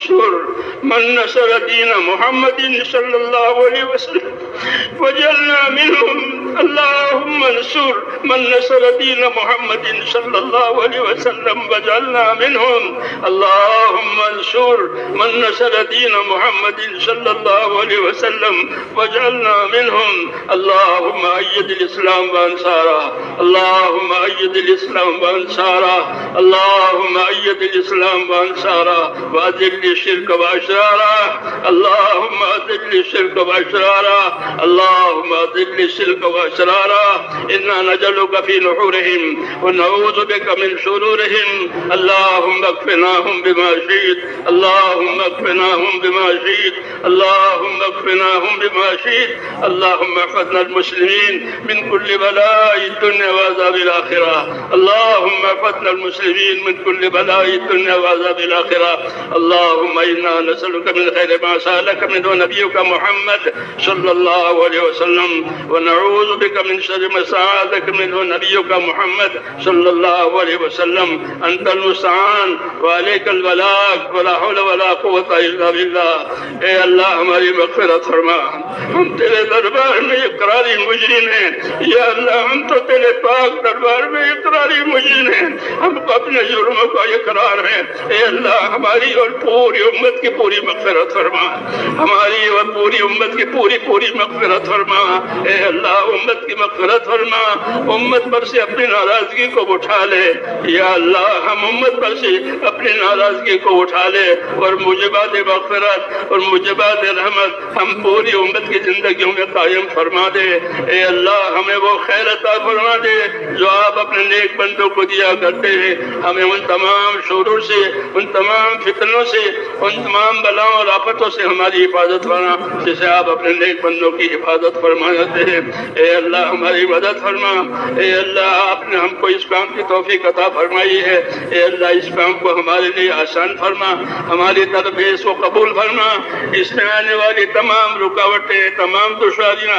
انصر من نصر دين محمد صلى الله عليه وسلم واجعلنا منهم. اللهم انصر من نصر دين محمد صلى الله عليه وسلم واجعلنا منهم. اللهم انصر من نصر دين محمد صلى الله عليه وسلم واجعلنا منهم. اللهم أيد الإسلام وأنصاره. اللهم أيد الإسلام وأنصاره. اللهم أيد الإسلام وأنصاره وأذل الشرك وأشراره. اللهم أذل الشرك وأشراره. اللهم أذل الشرك وأشراره. إنا نجعلك في نحورهم ونعوذ بك من شرورهم. اللهم اكفناهم بما شئت. اللهم اكفناهم بما شئت. اللهم اكفناهم بما شئت. اللهم احفظنا المسلمين من كل بلاء الدنيا وعذاب الآخرة. اللهم احفظنا المسلمين من كل بلاء الدنيا وعذاب الآخرة. اللهم إنا نسألك من خير ما سألك منه نبيك محمد صلى الله عليه وسلم ونعوذ بك من شر ما استعاذك منه نبيك محمد صلى الله عليه وسلم. أنت المستعان وعليك البلاغ ولا حول ولا قوة إلا بالله. اے اللہ ہماری مغفرت فرما. ہم تیرے دربار میں اقراری مجرم ہیں. یا اللہ ہم تو تیرے پاک دربار میں اقراری مجرم ہیں. ہم اپنے جرموں کا اقرار ہیں. اے اللہ ہماری اور پوری امت کی پوری مغفرت فرما. ہماری اور پوری امت کی پوری مغفرت فرما. اے اللہ امت کی مغفرت فرما. امت پر سے اپنی ناراضگی کو اٹھا لے. یا اللہ ہم امت پر سے اپنی ناراضگی کو اٹھا لے اور موجبات مغفرت اور موجبات رحمت ہم پوری امت کی زندگیوں میں قائم فرما دے. اے اللہ ہمیں وہ خیر عطا فرما دے جو آپ اپنے نیک بندوں کو دیا کرتے ہیں. ہمیں ان تمام شرور سے، ان تمام فتنوں سے، ان تمام بلاؤں اور آفتوں سے ہماری حفاظت فرما جسے آپ اپنے نیک بندوں کی حفاظت فرماتے ہیں. اے اللہ ہماری مدد فرما. اے اللہ آپ نے ہم کو اس کام کی توفیق عطا فرمائی ہے. اے اللہ اس کام کو ہمارے لیے آسان فرما. ہماری طرف اس کو قبول فرما. اس میں آنے والی تمام رکاوٹیں، تمام دشواریاں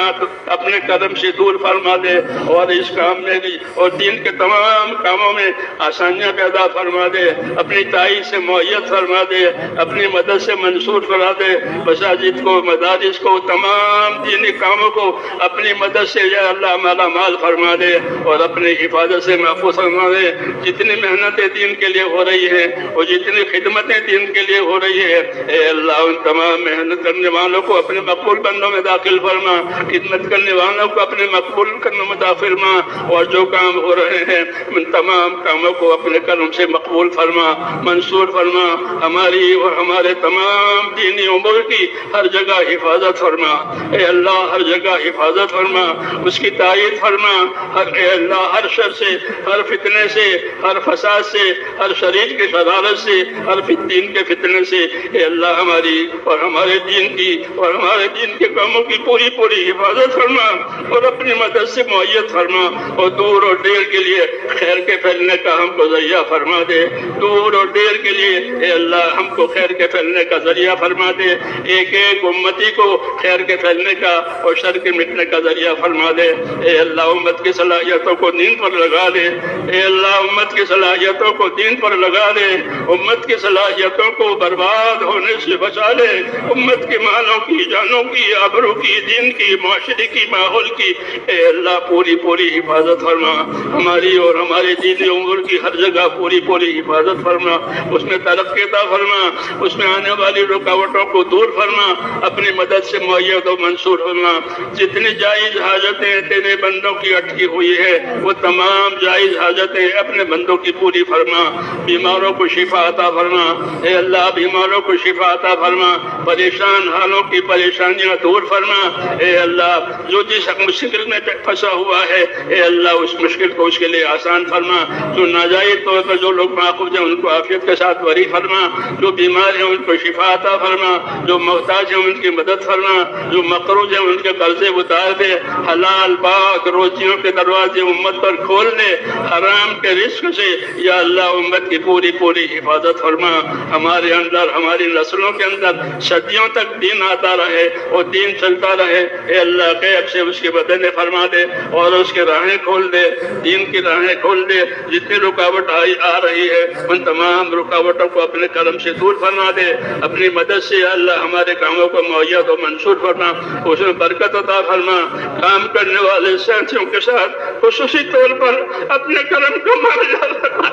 اپنے قدم سے دور فرما دے اور اس کام میں بھی اور دین کے تمام کاموں میں آسانیاں پیدا فرما دے. اپنی تائید سے معیت فرما دے. اپنی مدد سے منصور فرما دے. مساجد کو، مدارس کو، تمام دینی کاموں کو اپنی مدد سے یا اللہ مالا مال فرما دے اور اپنی حفاظت سے محفوظ فرما دے. جتنی محنتیں دین کے لیے ہو رہی ہیں اور جتنی خدمتیں دین کے لیے ہو رہی ہے، اے اللہ ان تمام محنت کرنے والوں کو اپنے مقبول بندوں میں داخل فرما. خدمت کرنے والوں کو اپنے مقبول کرنے میں داخل فرما اور جو کام ہو رہے ہیں ان تمام کاموں کو اپنے کرم سے مقبول فرما، منصور فرما. ہماری اور ہمارے تمام دینی امور کی ہر جگہ حفاظت فرما. اے اللہ ہر جگہ حفاظت فرما، اس کی تائید فرما. اے اللہ ہر شر سے، ہر فتنے سے، ہر فساد سے، ہر شریر کی شرارت سے، ہر دین کے فتنے سے اے اللہ ہماری اور ہمارے دین کی اور ہمارے دین کے کاموں کی پوری حفاظت فرما اور اپنی مدد سے معیت فرما اور دور اور دیر کے لیے خیر کے پھیلنے کا ہم کو ذریعہ فرما دے. دور اور دیر کے لیے اے اللہ ہم کو خیر کے پھیلنے کا ذریعہ فرما دے. ایک ایک امتی کو خیر کے پھیلنے کا اور شر کے مٹنے کا ذریعہ فرما دے. اے اللہ امت کی صلاحیتوں کو دین پر لگا دے. اے اللہ امت کی صلاحیتوں کو دین پر لگا دے. امت کی صلاحیتوں کو برباد ہونے سے بچا لے. امت کے مالوں کی، جانوں کی، آبرو کی، دین کی، معاشرے کی، ماحول کی اے اللہ پوری حفاظت فرما. ہماری اور ہمارے دینی امور کی ہر جگہ پوری حفاظت فرما. اس میں ترقی عطا فرما. اس میں آنے والی رکاوٹوں کو دور فرما. اپنی مدد سے معیت و منصور فرما. جتنی جائز حاجتیں تیرے بندوں کی اٹکی ہوئی ہے وہ تمام جائز حاجتیں اپنے بندوں کی پوری فرما. بیماروں کو شفا عطا فرما. اے اللہ بیماروں کو شفا عطا فرما. پریشان حالوں کی پریشانیاں دور فرما. اے اللہ جو جس مشکل میں پھنسا ہوا ہے اے اللہ اس مشکل کو اس کے لیے آسان فرما. جو ناجائز طور پر جو لوگ ماخوذ ہیں ان کو عافیت کے ساتھ بری فرما. جو بیمار ہیں ان کو شفا عطا فرما. جو محتاج ہیں ان کی مدد فرما. جو مقروض ہیں ان کے قرضے اتار دے. حلال پاک روزیوں کے دروازے امت پر کھول دے، حرام کے رزق سے یا اللہ امت کی پوری پوری حفاظت فرما، ہمارے اندر ہماری نسلوں کے اندر صدیوں تک دین آتا رہے اور دین چلتا رہے۔ اے اللہ غیب سے اس کی مدد فرما دے اور اس کے راہیں کھول دے، دین کی راہیں کھول دے۔ جتنی رکاوٹ آ رہی ہے ان تمام رکاوٹوں کو اپنے کرم سے دور فرما دے، اپنی مدد سے یا اللہ ہمارے کاموں کو مؤید و منصور فرما، اس میں برکت عطا فرما۔ کام کرنے والے ساتھیوں کے ساتھ خصوصی طور پر اپنے کرم کو معاوضہ فرما۔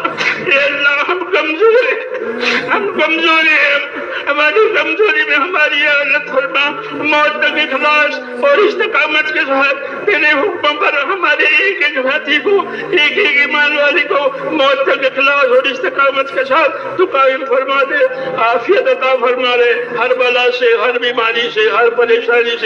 اے اللہ ہم کمزوری ہیں، ہماری کمزوری میں ہماری اعانت فرما، موت تک اخلاص اور استقامت کے ساتھ تیرے حکموں پر ہمارے ایک ایک ساتھی کو، ایک ایک ایمان والی کو موت تک اخلاص اور استقامت کے ساتھ تو قائم فرما دے، عافیت عطا فرما دے، ہر بلا سے، ہر بیماری سے، ہر پریشانی سے